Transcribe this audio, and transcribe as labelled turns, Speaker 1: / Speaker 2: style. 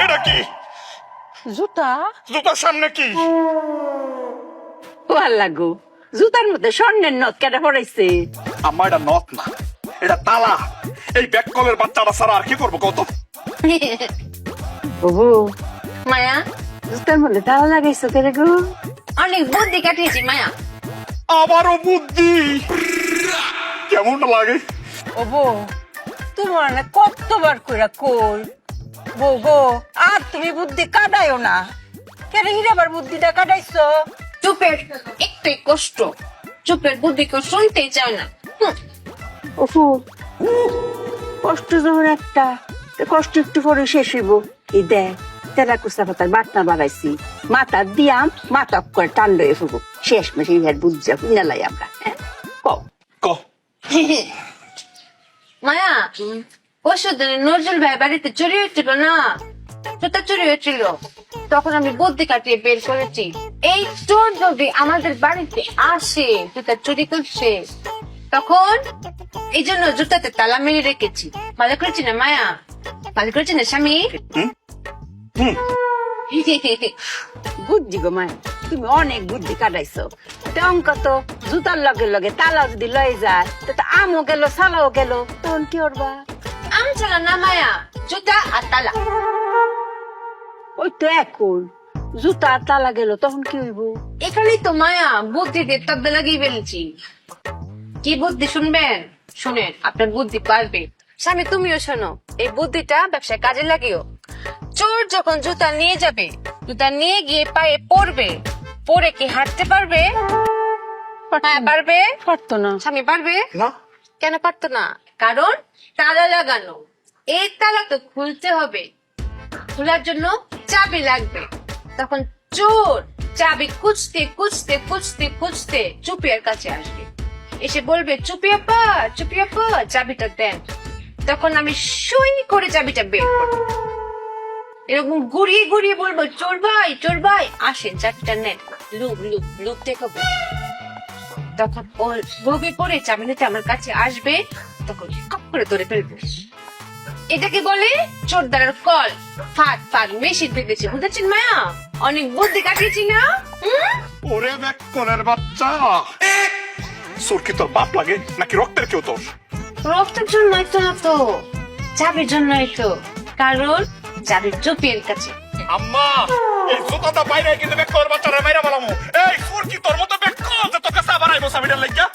Speaker 1: এটা কি?
Speaker 2: জুতা?
Speaker 1: জুতার সামনে কি?
Speaker 2: ও আল্লাহ গো, জুতার মধ্যে স্বর্ণের নথ কেটে পড়াইছে।
Speaker 1: আম্মা এটা নথ না, এটা তালা। এই ব্যাককলের বাচ্চাটা ছাড়া আর কি করবো কত?
Speaker 2: ওহো মায়া, জুতার মধ্যে তালা লাগাইছো কেন গো?
Speaker 3: অনেক বুদ্ধি কাটিয়েছি মায়া।
Speaker 1: আবারও বুদ্ধি। কেমন লাগে?
Speaker 2: ও বউ, তোমার না কতবার কইরা কই বউ গো, আর তুমি বুদ্ধি কাটাইও না। কেন হিরাবার বুদ্ধিটা কাটাইছো?
Speaker 3: চুপের একটু কষ্ট, চুপের বুদ্ধি কেউ শুনতেই চায় না।
Speaker 2: ওফু, কষ্ট যখন একটা, কষ্ট একটু পরে শেষ হইব। এই দেখ, তেলা কুচা পাতার বাটনা বাড়াইছি, মাথা দিয়াম, মাথা করে টান লয়ে ফুবো। শেষ মাসে ইহার বুঝা কিনালাই আমরা। কও
Speaker 1: ক।
Speaker 3: মায়া, পরশুদিন নজরুল ভাই বাড়িতে চুরি হয়েছিল না, জুতা চুরি হয়েছিল। তখন আমি বুদ্ধি কাটিয়ে বের করেছি, এই চোর যদি আমাদের বাড়িতে আসে জুতা চুরি করছে, তখন এই জন্য জুতাতে তালা মেরে রেখেছি। ভালো করেছি না মায়া? ভালো করেছি না স্বামী?
Speaker 2: বুদ্ধি গো মায়, তুমি অনেক বুদ্ধি কাটাইছো। অঙ্ক তো জুতার লগে লগে তালা যদি লয়ে যায়, তো আমও গেল সালাও গেল, তখন কি করবা?
Speaker 3: আম চালা না মায়া, জুতা আর তালা।
Speaker 2: ওই তো এখন জুতা আর তালা গেল, তখন কি হইব?
Speaker 3: এখানেই তো মায়া বুদ্ধি দিয়ে তব্দা লাগিয়ে ফেলেছি। কি বুদ্ধি শুনবেন? শুনেন, আপনার বুদ্ধি পারবে। স্বামী তুমিও শোনো, এই বুদ্ধিটা ব্যবসায় কাজে লাগিও। চোর যখন জুতা নিয়ে যাবে, জুতা নিয়ে গিয়ে পায়ে পড়বে, পরে কি হাঁটতে পারবে? হ্যাঁ পারবে।
Speaker 2: পারতো না।
Speaker 3: স্বামী পারবে
Speaker 1: না।
Speaker 3: কেন পারতো না? কারণ তালা লাগানো। এই তালা তো খুলতে হবে, খোলার জন্য চাবি লাগবে। তখন চোর চাবি খুঁজতে খুঁজতে খুঁজতে খুঁজতে চুপিয়ার কাছে আসবে, এসে বলবে চুপি আপা, চুপি আপা চাবিটা দেন। তখন আমি সুই করে চাবিটা বের করবো, এরকম ঘুরিয়ে ঘুরিয়ে বলবো চোর ভাই আসেন চাবিটা নেন, লুক লুক লুক দেখাবো। তখন ও লোভে পড়ে চাবি নিতে আমার কাছে আসবে, তখন কপ করে ধরে ফেলবো। এটাকে বলে চোরদারের কল। ফাট ফাট মেশিন পেতেছে, বুঝেছেন মায়া? অনেক বুদ্ধি কাটিয়েছি না?
Speaker 1: ওরে ব্যাককলের বাচ্চা, চোর কি তোর বাপ লাগে নাকি রক্তের কেউ তোর?
Speaker 3: রক্তের জন্যই তো না তো, চাবির জন্যই তো। কারণ চাবির চুপির কাছে।
Speaker 1: আম্মা, এই জুতাটা বাইরে কিন্তু ব্যাককলের বাচ্চারা মাইরা বলামু। এই চোর কি তোর মতো ব্যাককল যে তোর কাছে আবার আইবো চাবিটার লাগিয়া?